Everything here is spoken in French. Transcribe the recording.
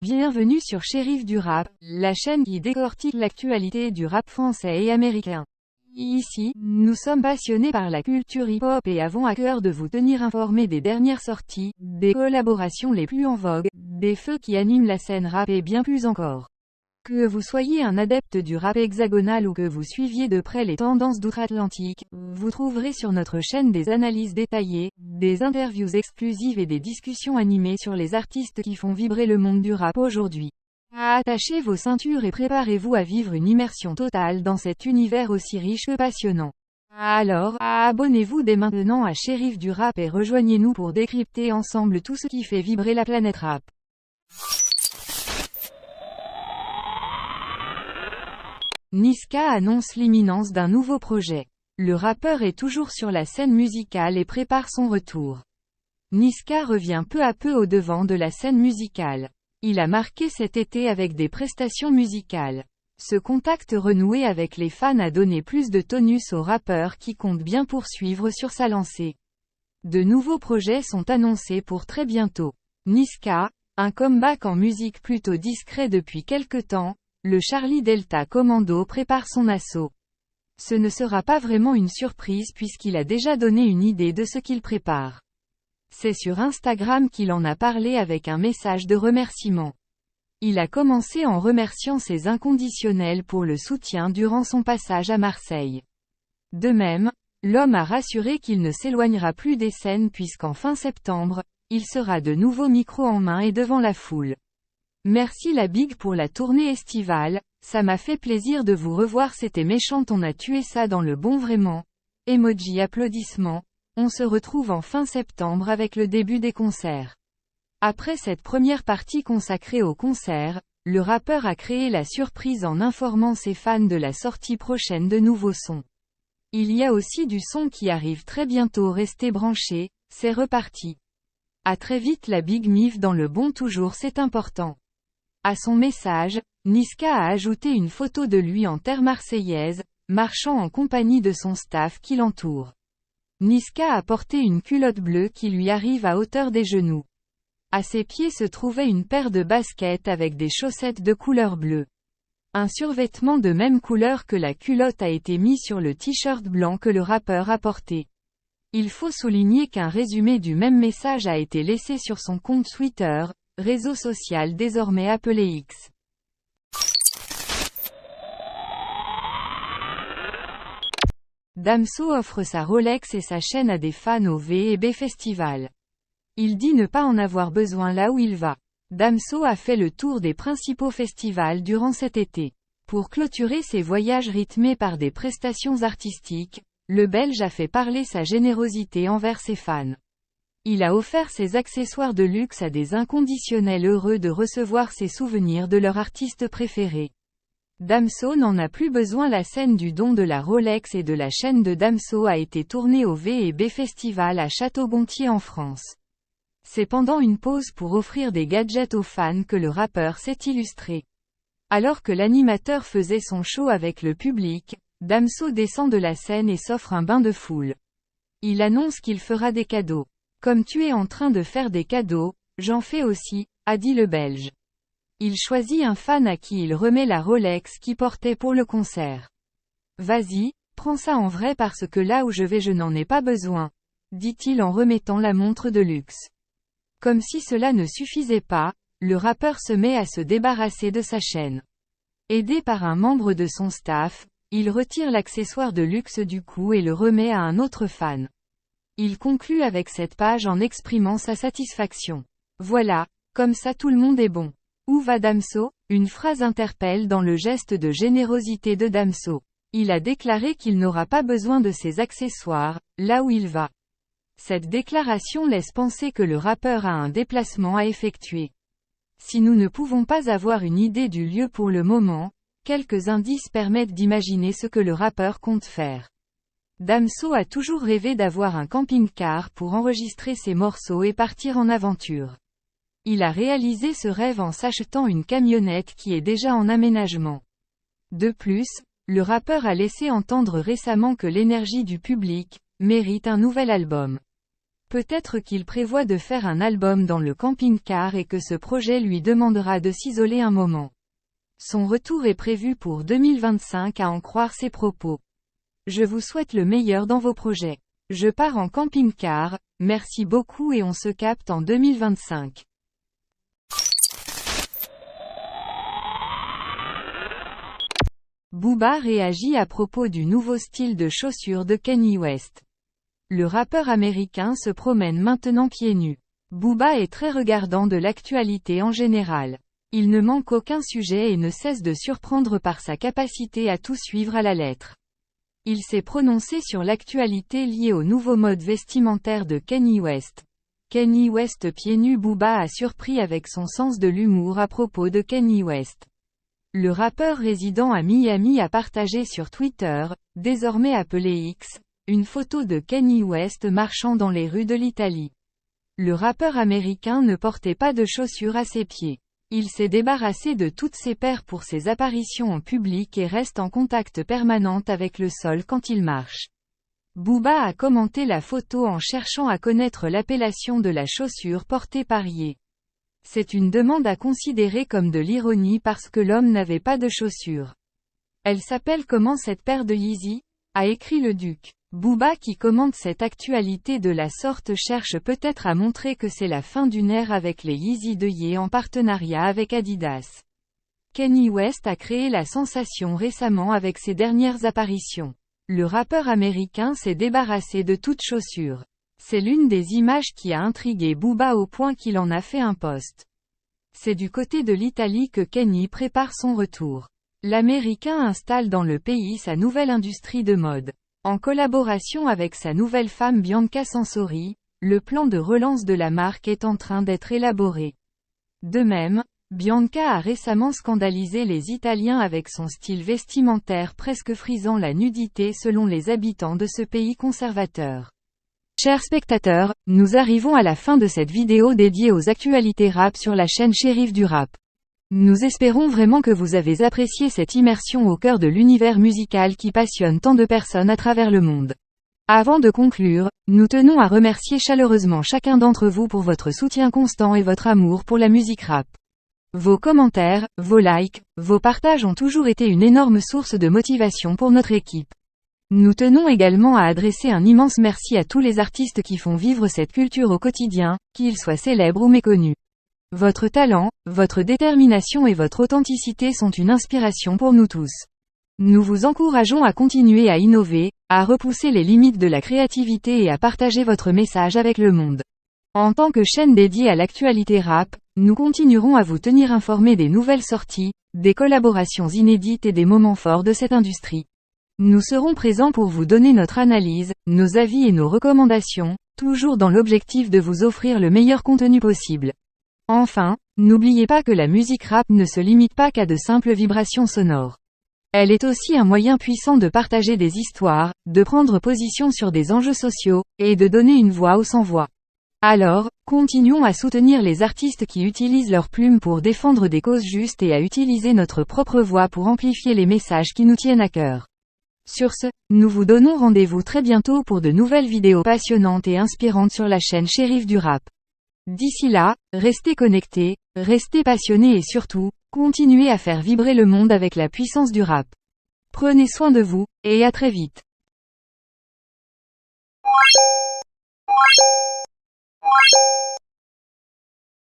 Bienvenue sur Shérif du Rap, la chaîne qui décortique l'actualité du rap français et américain. Ici, nous sommes passionnés par la culture hip-hop et avons à cœur de vous tenir informés des dernières sorties, des collaborations les plus en vogue, des feux qui animent la scène rap et bien plus encore. Que vous soyez un adepte du rap hexagonal ou que vous suiviez de près les tendances d'outre-Atlantique, vous trouverez sur notre chaîne des analyses détaillées, des interviews exclusives et des discussions animées sur les artistes qui font vibrer le monde du rap aujourd'hui. Attachez vos ceintures et préparez-vous à vivre une immersion totale dans cet univers aussi riche que passionnant. Alors, abonnez-vous dès maintenant à Shérif du Rap et rejoignez-nous pour décrypter ensemble tout ce qui fait vibrer la planète rap. Niska annonce l'imminence d'un nouveau projet. Le rappeur est toujours sur la scène musicale et prépare son retour. Niska revient peu à peu au devant de la scène musicale. Il a marqué cet été avec des prestations musicales. Ce contact renoué avec les fans a donné plus de tonus au rappeur qui compte bien poursuivre sur sa lancée. De nouveaux projets sont annoncés pour très bientôt. Niska, un comeback en musique plutôt discret depuis quelque temps. Le Charlie Delta Commando prépare son assaut. Ce ne sera pas vraiment une surprise puisqu'il a déjà donné une idée de ce qu'il prépare. C'est sur Instagram qu'il en a parlé avec un message de remerciement. Il a commencé en remerciant ses inconditionnels pour le soutien durant son passage à Marseille. De même, l'homme a rassuré qu'il ne s'éloignera plus des scènes puisqu'en fin septembre, il sera de nouveau micro en main et devant la foule. Merci la Big pour la tournée estivale, ça m'a fait plaisir de vous revoir, c'était méchant, on a tué ça dans le bon vraiment. Emoji applaudissements, on se retrouve en fin septembre avec le début des concerts. Après cette première partie consacrée aux concerts, le rappeur a créé la surprise en informant ses fans de la sortie prochaine de nouveaux sons. Il y a aussi du son qui arrive très bientôt, restez branchés, c'est reparti. À très vite la Big Mif dans le bon toujours, c'est important. À son message, Niska a ajouté une photo de lui en terre marseillaise, marchant en compagnie de son staff qui l'entoure. Niska a porté une culotte bleue qui lui arrive à hauteur des genoux. À ses pieds se trouvait une paire de baskets avec des chaussettes de couleur bleue. Un survêtement de même couleur que la culotte a été mis sur le t-shirt blanc que le rappeur a porté. Il faut souligner qu'un résumé du même message a été laissé sur son compte Twitter, réseau social désormais appelé X. Damso offre sa Rolex et sa chaîne à des fans au V&B Festival. Il dit ne pas en avoir besoin là où il va. Damso a fait le tour des principaux festivals durant cet été. Pour clôturer ses voyages rythmés par des prestations artistiques, le Belge a fait parler sa générosité envers ses fans. Il a offert ses accessoires de luxe à des inconditionnels heureux de recevoir ses souvenirs de leur artiste préféré. Damso n'en a plus besoin, la scène du don de la Rolex et de la chaîne de Damso a été tournée au V&B Festival à Château-Gontier en France. C'est pendant une pause pour offrir des gadgets aux fans que le rappeur s'est illustré. Alors que l'animateur faisait son show avec le public, Damso descend de la scène et s'offre un bain de foule. Il annonce qu'il fera des cadeaux. Comme tu es en train de faire des cadeaux, j'en fais aussi, a dit le Belge. Il choisit un fan à qui il remet la Rolex qu'il portait pour le concert. Vas-y, prends ça en vrai parce que là où je vais je n'en ai pas besoin, dit-il en remettant la montre de luxe. Comme si cela ne suffisait pas, le rappeur se met à se débarrasser de sa chaîne. Aidé par un membre de son staff, il retire l'accessoire de luxe du cou et le remet à un autre fan. Il conclut avec cette page en exprimant sa satisfaction. Voilà, comme ça tout le monde est bon. Où va Damso? Une phrase interpelle dans le geste de générosité de Damso. Il a déclaré qu'il n'aura pas besoin de ses accessoires, là où il va. Cette déclaration laisse penser que le rappeur a un déplacement à effectuer. Si nous ne pouvons pas avoir une idée du lieu pour le moment, quelques indices permettent d'imaginer ce que le rappeur compte faire. Damso a toujours rêvé d'avoir un camping-car pour enregistrer ses morceaux et partir en aventure. Il a réalisé ce rêve en s'achetant une camionnette qui est déjà en aménagement. De plus, le rappeur a laissé entendre récemment que l'énergie du public mérite un nouvel album. Peut-être qu'il prévoit de faire un album dans le camping-car et que ce projet lui demandera de s'isoler un moment. Son retour est prévu pour 2025 à en croire ses propos. Je vous souhaite le meilleur dans vos projets. Je pars en camping-car, merci beaucoup et on se capte en 2025. Booba réagit à propos du nouveau style de chaussures de Kanye West. Le rappeur américain se promène maintenant pieds nus. Booba est très regardant de l'actualité en général. Il ne manque aucun sujet et ne cesse de surprendre par sa capacité à tout suivre à la lettre. Il s'est prononcé sur l'actualité liée au nouveau mode vestimentaire de Kanye West. Kanye West pieds nus. Booba a surpris avec son sens de l'humour à propos de Kanye West. Le rappeur résidant à Miami a partagé sur Twitter, désormais appelé X, une photo de Kanye West marchant dans les rues de l'Italie. Le rappeur américain ne portait pas de chaussures à ses pieds. Il s'est débarrassé de toutes ses paires pour ses apparitions en public et reste en contact permanent avec le sol quand il marche. Booba a commenté la photo en cherchant à connaître l'appellation de la chaussure portée par Ye. C'est une demande à considérer comme de l'ironie parce que l'homme n'avait pas de chaussures. Elle s'appelle comment cette paire de Yeezy? A écrit le Duc. Booba qui commente cette actualité de la sorte cherche peut-être à montrer que c'est la fin d'une ère avec les Yeezy de Ye en partenariat avec Adidas. Kanye West a créé la sensation récemment avec ses dernières apparitions. Le rappeur américain s'est débarrassé de toutes chaussures. C'est l'une des images qui a intrigué Booba au point qu'il en a fait un post. C'est du côté de l'Italie que Kanye prépare son retour. L'Américain installe dans le pays sa nouvelle industrie de mode. En collaboration avec sa nouvelle femme Bianca Sansori, le plan de relance de la marque est en train d'être élaboré. De même, Bianca a récemment scandalisé les Italiens avec son style vestimentaire presque frisant la nudité selon les habitants de ce pays conservateur. Chers spectateurs, nous arrivons à la fin de cette vidéo dédiée aux actualités rap sur la chaîne Shérif du Rap. Nous espérons vraiment que vous avez apprécié cette immersion au cœur de l'univers musical qui passionne tant de personnes à travers le monde. Avant de conclure, nous tenons à remercier chaleureusement chacun d'entre vous pour votre soutien constant et votre amour pour la musique rap. Vos commentaires, vos likes, vos partages ont toujours été une énorme source de motivation pour notre équipe. Nous tenons également à adresser un immense merci à tous les artistes qui font vivre cette culture au quotidien, qu'ils soient célèbres ou méconnus. Votre talent, votre détermination et votre authenticité sont une inspiration pour nous tous. Nous vous encourageons à continuer à innover, à repousser les limites de la créativité et à partager votre message avec le monde. En tant que chaîne dédiée à l'actualité rap, nous continuerons à vous tenir informés des nouvelles sorties, des collaborations inédites et des moments forts de cette industrie. Nous serons présents pour vous donner notre analyse, nos avis et nos recommandations, toujours dans l'objectif de vous offrir le meilleur contenu possible. Enfin, n'oubliez pas que la musique rap ne se limite pas qu'à de simples vibrations sonores. Elle est aussi un moyen puissant de partager des histoires, de prendre position sur des enjeux sociaux, et de donner une voix aux sans-voix. Alors, continuons à soutenir les artistes qui utilisent leurs plumes pour défendre des causes justes et à utiliser notre propre voix pour amplifier les messages qui nous tiennent à cœur. Sur ce, nous vous donnons rendez-vous très bientôt pour de nouvelles vidéos passionnantes et inspirantes sur la chaîne Shérif du Rap. D'ici là, restez connectés, restez passionnés et surtout, continuez à faire vibrer le monde avec la puissance du rap. Prenez soin de vous, et à très vite.